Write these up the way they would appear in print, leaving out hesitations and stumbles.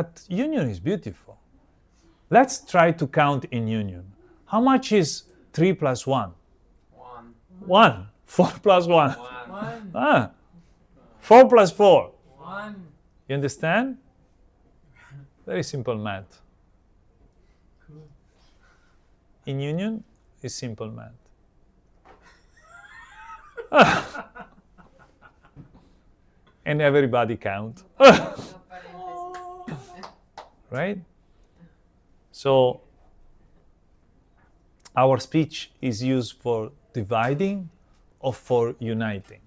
But union is beautiful. Let's try to count in union. How much is 3 plus 1? 1. 1. 4 plus 1. 1. Ah, 4 plus 4. 1. You understand? Very simple math. In union is simple math. And everybody count. Right? So our speech is used for dividing or for uniting.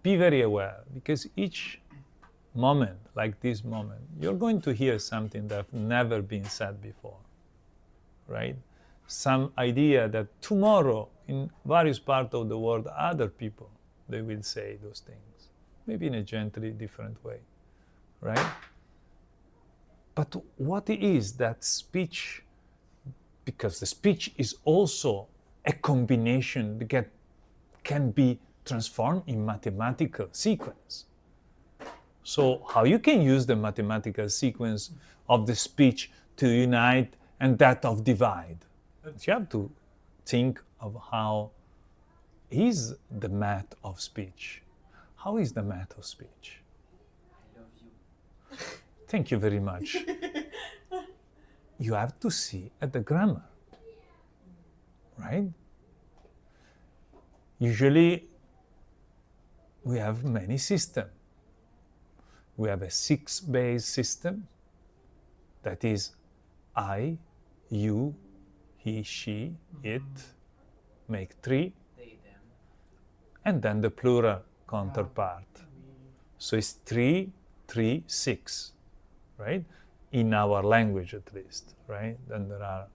Be very aware, because each moment, like this moment, you're going to hear something that's never been said before, right? Some idea that tomorrow in various parts of the world, other people, they will say those things, maybe in a gently different way, right? But what is that speech? Because the speech is also a combination that can be transformed in mathematical sequence. So how you can use the mathematical sequence of the speech to unite and that of divide? You have to think of how is the math of speech. How is the math of speech? I love you. Thank you very much. You have to see at the grammar, right? Usually we have many systems. We have a 6-base system, that is I, you, he, she, it, make 3, They, them. and then the plural counterpart. So it's 3, 3, 6, right? In our language at least, right? Then there are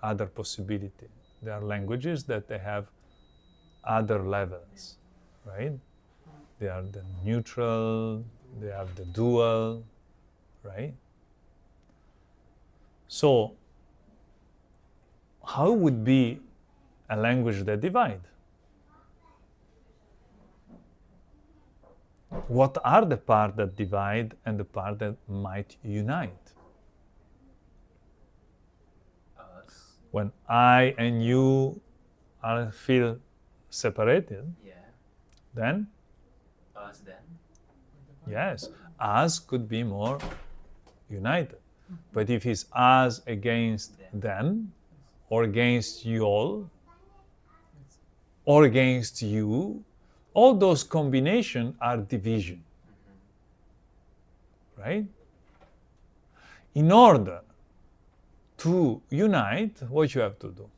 other possibilities. There are languages that they have other levels, right? They are the neutral, they have the dual, right? So how would be a language that divide? What are the parts that divide and the part that might unite? Us. When I and you feel separated, Yeah. then Us, them. yes, us could be more united. But if it's us against them, or against you all, or against you, all those combinations are division, right? In order to unite, what you have to do?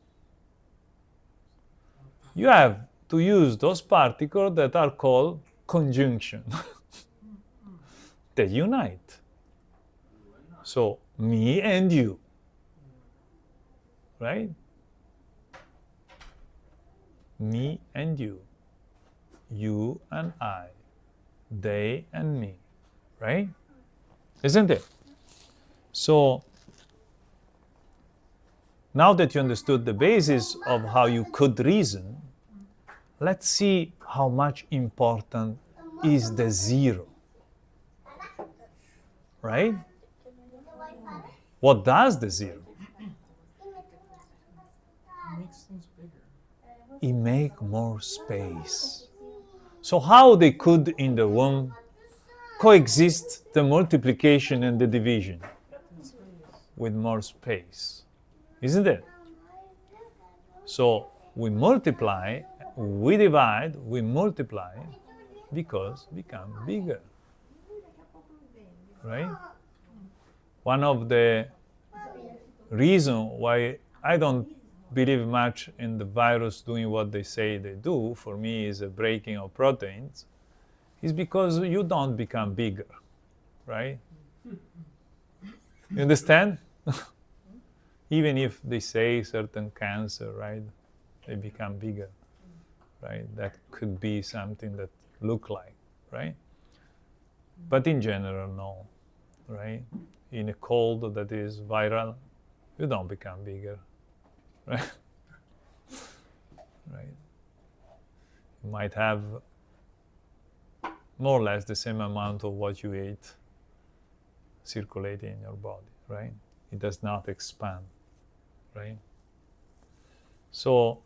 You have to use those particles that are called conjunction. They unite. So me and you, right? Me and you and I, they and me, right? Isn't it? So now that you understood the basis of how you could reason, let's see how much important is the zero, right? What does the zero? It makes things bigger. It makes more space. So how they could in the womb coexist the multiplication and the division? With more space, isn't it? So we multiply, we divide, we multiply because we become bigger, right? One of the reasons why I don't believe much in the virus doing what they say they do, for me is a breaking of proteins, is because you don't become bigger, right? You understand? Even if they say certain cancer, right, they become bigger, right? That could be something that look like, right? But in general, no, right? In a cold that is viral, you don't become bigger, right? Right? You might have more or less the same amount of what you ate circulating in your body, right? It does not expand, right? So,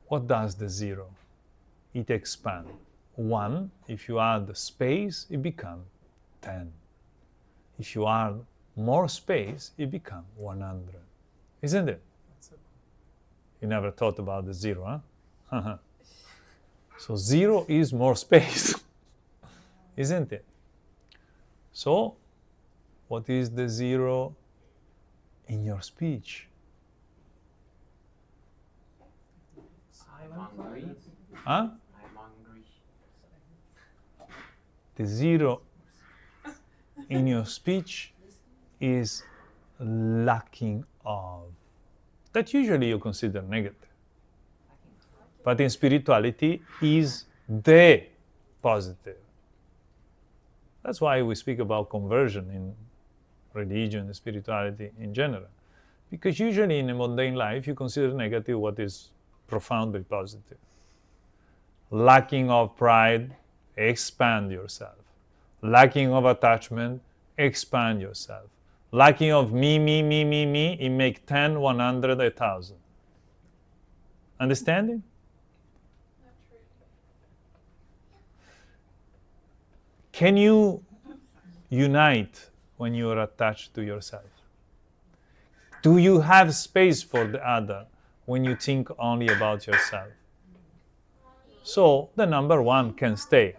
what does the zero? It expands. 1, if you add space, it becomes 10. If you add more space, it becomes 100. Isn't it? That's so cool. You never thought about the zero, huh? So 0 is more space, isn't it? So, what is the 0 in your speech? I'm hungry. Huh? I'm hungry. The 0 in your speech is lacking of. That usually you consider negative. But in spirituality is the positive. That's why we speak about conversion in religion and spirituality in general. Because usually in a mundane life you consider negative what is profoundly positive. Lacking of pride, expand yourself. Lacking of attachment, expand yourself. Lacking of me, it make 10, 100, 1,000. Understanding? Can you unite when you are attached to yourself? Do you have space for the other when you think only about yourself? So the number 1 can stay.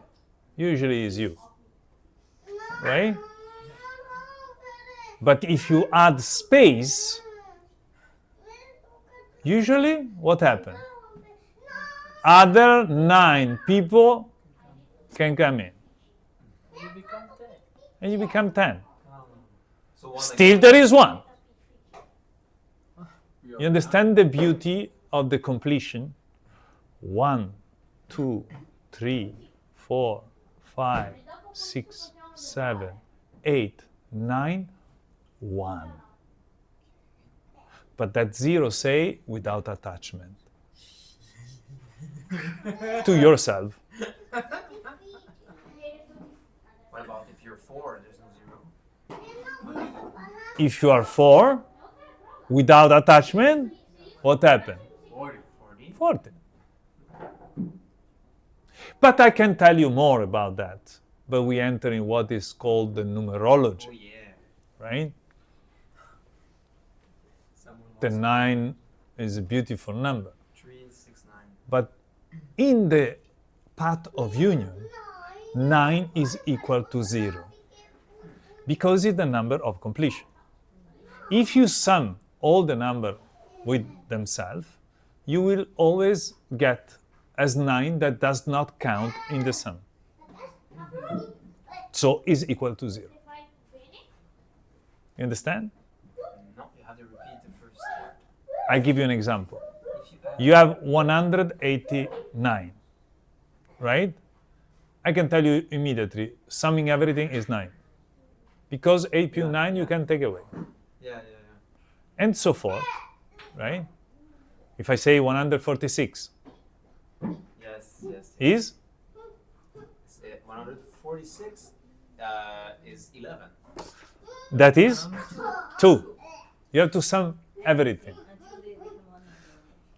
Usually is you. Right? But if you add space, usually what happens? Other 9 people can come in. You become 10. And you become 10. So one Still there is 1. You understand the beauty of the completion? 1, 2, 3, 4, 5, 6, 7, 8, 9, 1. But that 0 say without attachment to yourself. What about if you're 4 and there's no 0? If you are 4 without attachment, what happened? 40. 40. But I can tell you more about that. But we enter in what is called the numerology, Oh yeah. right? Someone The wants 9 is a beautiful number. 3, 6, 9. But in the path of union, 9 is equal to 0 because it's the number of completion. If you sum all the number with themselves, you will always get as 9 that does not count in the sum. So is equal to 0. You understand? No, you have to repeat the first part. I give you an example. If You have 189, right? I can tell you immediately, summing everything is 9. Because 8 plus 9 you can take away. Yeah. And so forth, right? If I say 146 Yes. is, It's, 146 is 11. that is 2. You have to sum everything.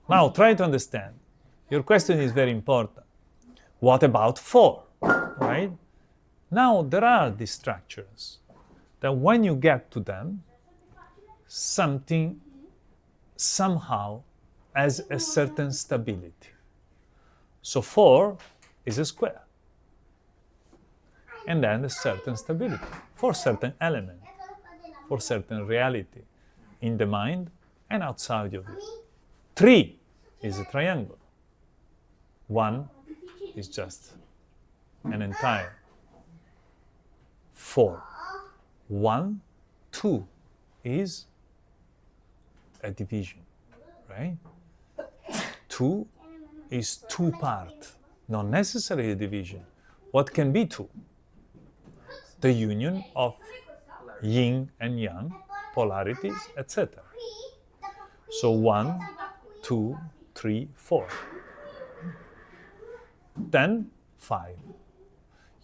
Now try to understand. Your question is very important. What about 4, right? Now there are these structures that when you get to them, something somehow has a certain stability. So 4 is a square. And then a certain stability for certain element, for certain reality in the mind and outside of you. 3 is a triangle. 1 is just an entire. 4. 1, 2 is a division, right? 2 is 2 part, not necessarily a division. What can be 2? The union of yin and yang, polarities, etc. So 1, 2, 3, 4. Then 5.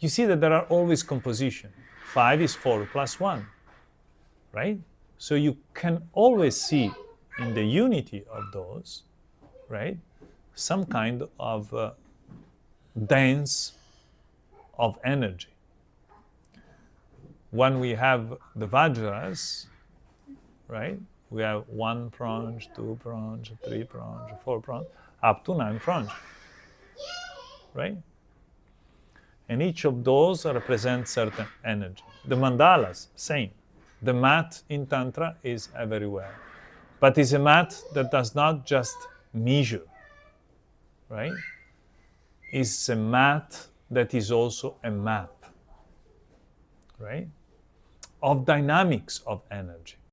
you see that there are always composition. 5 is 4 plus 1, right? So you can always see in the unity of those, right, some kind of dance of energy. When we have the Vajras, right, we have 1 pranj, 2 pranj, 3 pranj, 4 pranj, up to 9 pranj, right? And each of those represents certain energy. The mandalas, same. The mat in Tantra is everywhere. But it's a mat that does not just measure, right? It's a mat that is also a map, right? Of dynamics of energy.